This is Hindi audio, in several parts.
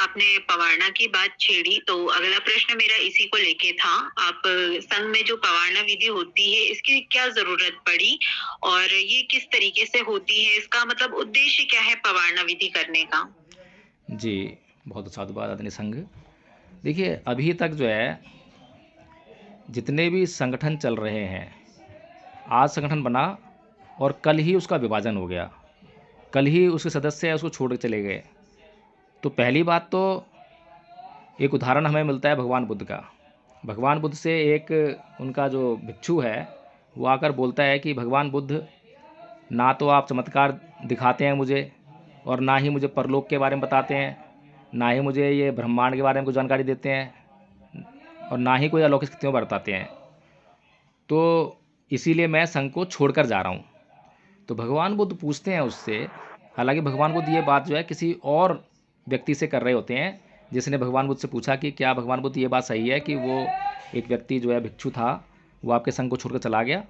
आपने पवारना की बात छेड़ी, तो अगला प्रश्न मेरा इसी को लेके था। आप संघ में जो पवारना विधि होती है, इसकी क्या जरूरत पड़ी और ये किस तरीके से होती है? इसका मतलब उद्देश्य क्या है पवारना विधि करने का? जी, बहुत साधुवाद आदरणीय संघ। देखिए, अभी तक जो है जितने भी संगठन चल रहे हैं, आज संगठन बना और कल ही उसका विभाजन हो गया, कल ही उसके सदस्य उसको छोड़ के चले गए। तो पहली बात तो एक उदाहरण हमें मिलता है भगवान बुद्ध का। भगवान बुद्ध से एक उनका जो भिक्षु है, वो आकर बोलता है कि भगवान बुद्ध, ना तो आप चमत्कार दिखाते हैं मुझे और ना ही मुझे परलोक के बारे में बताते हैं, ना ही मुझे ये ब्रह्मांड के बारे में कुछ जानकारी देते हैं और ना ही कोई अलौकिक शक्तियों बताते हैं। तो इसीलिए मैं संघ को छोड़कर जा रहा हूँ। तो भगवान बुद्ध पूछते हैं उससे, हालांकि भगवान बुद्ध ये बात जो है किसी और व्यक्ति से कर रहे होते हैं, जिसने भगवान बुद्ध से पूछा कि क्या भगवान बुद्ध ये बात सही है कि वो एक व्यक्ति जो है भिक्षु था, वो आपके संघ को छोड़कर चला गया।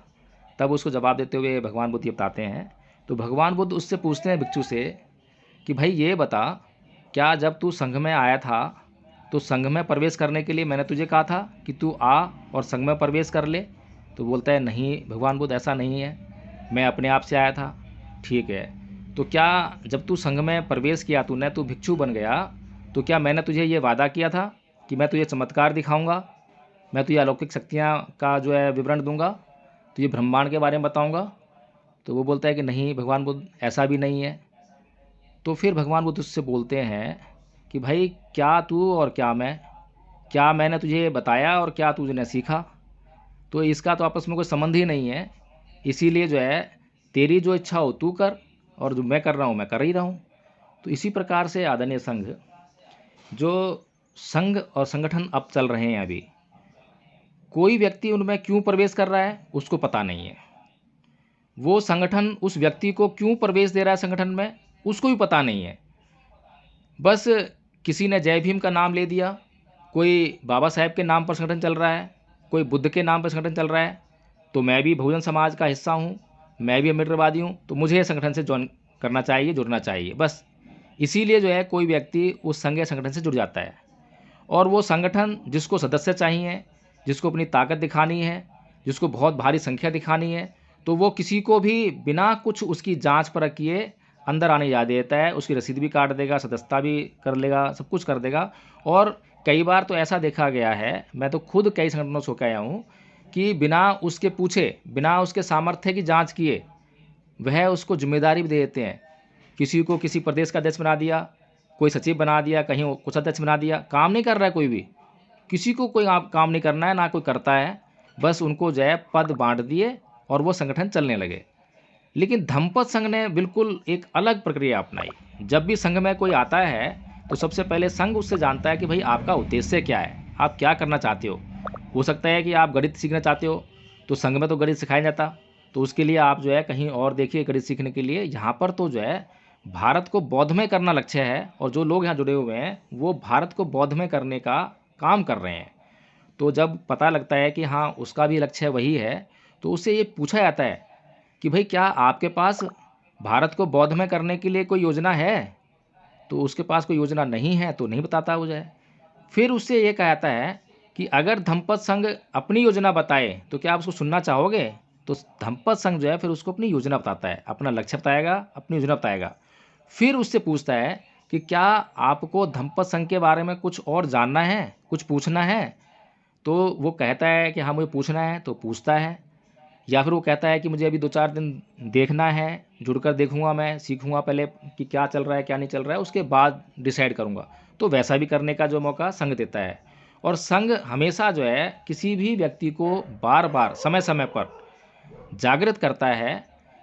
तब उसको जवाब देते हुए भगवान बुद्ध ये बताते हैं। तो भगवान बुद्ध उससे पूछते हैं भिक्षु से कि भाई ये बता, क्या जब तू संघ में आया था तो संघ में प्रवेश करने के लिए मैंने तुझे कहा था कि तू आ और संघ में प्रवेश कर ले? तो बोलता है नहीं भगवान बुद्ध, ऐसा नहीं है, मैं अपने आप से आया था। ठीक है, तो क्या जब तू संघ में प्रवेश किया, तूने तू भिक्षु बन गया, तो क्या मैंने तुझे ये वादा किया था कि मैं तुझे चमत्कार दिखाऊंगा, मैं तुझे अलौकिक शक्तियाँ का जो है विवरण दूंगा, तुझे ब्रह्मांड के बारे में बताऊंगा? तो वो बोलता है कि नहीं भगवान बुद्ध, ऐसा भी नहीं है। तो फिर भगवान बुद्ध उससे बोलते हैं कि भाई क्या तू और क्या मैंने तुझे बताया और क्या तुझने सीखा? तो इसका तो आपस में कोई संबंध ही नहीं है। इसीलिए जो है तेरी जो इच्छा हो तू कर, और जो मैं कर रहा हूँ मैं कर ही रहा हूँ। तो इसी प्रकार से आदरणीय संघ, जो संघ और संगठन अब चल रहे हैं, अभी कोई व्यक्ति उनमें क्यों प्रवेश कर रहा है उसको पता नहीं है। वो संगठन उस व्यक्ति को क्यों प्रवेश दे रहा है संगठन में, उसको भी पता नहीं है। बस किसी ने जय भीम का नाम ले दिया, कोई बाबा साहेब के नाम पर संगठन चल रहा है, कोई बुद्ध के नाम पर संगठन चल रहा है, तो मैं भी बहुजन समाज का हिस्सा हूँ, मैं भी अम्बेडकरवादी हूँ, तो मुझे ये संगठन से ज्वाइन करना चाहिए, जुड़ना चाहिए। बस इसीलिए जो है कोई व्यक्ति उस संघ या संगठन से जुड़ जाता है। और वो संगठन जिसको सदस्य चाहिए, जिसको अपनी ताकत दिखानी है, जिसको बहुत भारी संख्या दिखानी है, तो वो किसी को भी बिना कुछ उसकी जांच परख किए अंदर आने जा देता है। उसकी रसीद भी काट देगा, सदस्यता भी कर लेगा, सब कुछ कर देगा। और कई बार तो ऐसा देखा गया है, मैं तो खुद कई संगठनों से होकर आया हूँ, कि बिना उसके पूछे, बिना उसके सामर्थ्य की जांच किए वह उसको जिम्मेदारी भी दे देते हैं। किसी को किसी प्रदेश का अध्यक्ष बना दिया, कोई सचिव बना दिया, कहीं कुछ अध्यक्ष बना दिया, काम नहीं कर रहा है कोई भी, किसी को कोई काम नहीं करना है, ना कोई करता है, बस उनको जो है पद बांट दिए और वो संगठन चलने लगे। लेकिन धम्मपद संघ ने बिल्कुल एक अलग प्रक्रिया अपनाई। जब भी संघ में कोई आता है तो सबसे पहले संघ उससे जानता है कि भाई आपका उद्देश्य क्या है, आप क्या करना चाहते हो सकता है कि आप गणित सीखना चाहते हो, तो संघ में तो गणित सिखाया जाता, तो उसके लिए आप जो है कहीं और देखिए गणित सीखने के लिए। यहाँ पर तो जो है भारत को बौद्धमय करना लक्ष्य है, और जो लोग यहाँ जुड़े हुए हैं वो भारत को बौद्धमय करने का काम कर रहे हैं। तो जब पता लगता है कि हाँ उसका भी लक्ष्य वही है, तो उससे ये पूछा जाता है कि भाई क्या आपके पास भारत को बौद्धमय करने के लिए कोई योजना है? तो उसके पास कोई योजना नहीं है तो नहीं बताता हो जाए। फिर उससे ये कहा जाता है कि अगर धम्मपद संघ अपनी योजना बताए तो क्या आप उसको सुनना चाहोगे? तो धम्मपद संघ जो है फिर उसको अपनी योजना बताता है, अपना लक्ष्य बताएगा, अपनी योजना बताएगा। फिर उससे पूछता है कि क्या आपको धम्मपद संघ के बारे में कुछ और जानना है, कुछ पूछना है? तो वो कहता है कि हाँ मुझे पूछना है, तो पूछता है। या फिर वो कहता है कि मुझे अभी 2-4 दिन देखना है, जुड़कर देखूंगा, मैं सीखूंगा पहले कि क्या चल रहा है क्या नहीं चल रहा है, उसके बाद डिसाइड करूंगा। तो वैसा भी करने का जो मौका संघ देता है। और संघ हमेशा जो है किसी भी व्यक्ति को बार बार समय समय पर जागृत करता है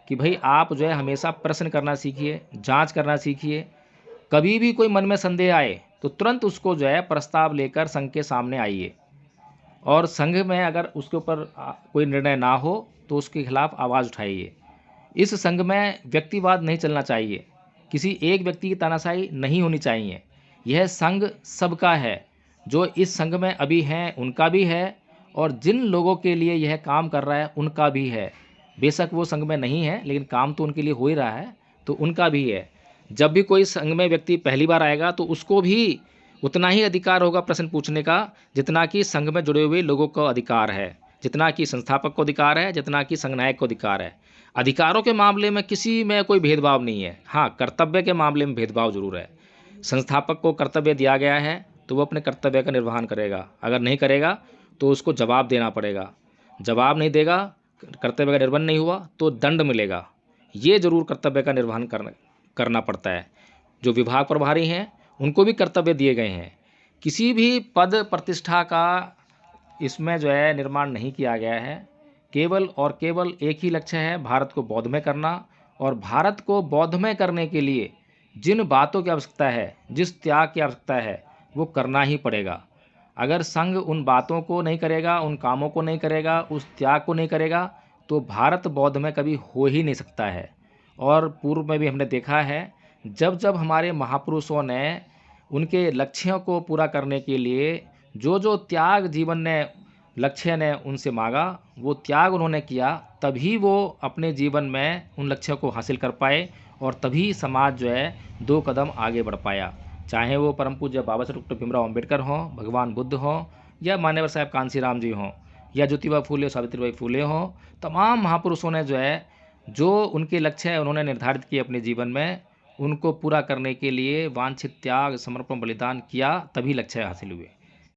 कि भाई आप जो है हमेशा प्रश्न करना सीखिए, जांच करना सीखिए। कभी भी कोई मन में संदेह आए तो तुरंत उसको जो है प्रस्ताव लेकर संघ के सामने आइए, और संघ में अगर उसके ऊपर कोई निर्णय ना हो तो उसके खिलाफ आवाज़ उठाइए। इस संघ में व्यक्तिवाद नहीं चलना चाहिए, किसी एक व्यक्ति की तानाशाही नहीं होनी चाहिए। यह संघ सबका है, जो इस संघ में अभी हैं उनका भी है, और जिन लोगों के लिए यह काम कर रहा है उनका भी है। बेशक वो संघ में नहीं है लेकिन काम तो उनके लिए हो ही रहा है, तो उनका भी है। जब भी कोई संघ में व्यक्ति पहली बार आएगा तो उसको भी उतना ही अधिकार होगा प्रश्न पूछने का जितना कि संघ में जुड़े हुए लोगों को अधिकार है, जितना कि संस्थापक को अधिकार है, जितना कि संघनायक को अधिकार है। अधिकारों के मामले में किसी में कोई भेदभाव नहीं है। हाँ, कर्तव्य के मामले में भेदभाव जरूर है। संस्थापक को कर्तव्य दिया गया है तो वो अपने कर्तव्य का निर्वहन करेगा, अगर नहीं करेगा तो उसको जवाब देना पड़ेगा। जवाब नहीं देगा, कर्तव्य का निर्वहन नहीं हुआ तो दंड मिलेगा। ये जरूर कर्तव्य का निर्वहन करना पड़ता है। जो विभाग प्रभारी हैं उनको भी कर्तव्य दिए गए हैं। किसी भी पद प्रतिष्ठा का इसमें जो है निर्माण नहीं किया गया है। केवल और केवल एक ही लक्ष्य है, भारत को बौद्धमय करना। और भारत को बौद्धमय करने के लिए जिन बातों की आवश्यकता है, जिस त्याग की आवश्यकता है, वो करना ही पड़ेगा। अगर संघ उन बातों को नहीं करेगा, उन कामों को नहीं करेगा, उस त्याग को नहीं करेगा तो भारत बौद्धमय कभी हो ही नहीं सकता है। और पूर्व में भी हमने देखा है, जब जब हमारे महापुरुषों ने उनके लक्ष्यों को पूरा करने के लिए जो जो त्याग जीवन ने लक्ष्य ने उनसे मांगा, वो त्याग उन्होंने किया, तभी वो अपने जीवन में उन लक्ष्यों को हासिल कर पाए और तभी समाज जो है 2 कदम आगे बढ़ पाया। चाहे वो परम पूज्य बाबा साहब डॉक्टर भीमराव अम्बेडकर हों, भगवान बुद्ध हों, या मान्यवर साहब कांसीराम जी हों, या ज्योतिबा फूले, सावित्रीबाई फूले हों, तमाम महापुरुषों ने जो है जो उनके लक्ष्य है उन्होंने निर्धारित किए अपने जीवन में, उनको पूरा करने के लिए वांछित त्याग, समर्पण, बलिदान किया, तभी लक्ष्य हासिल हुए।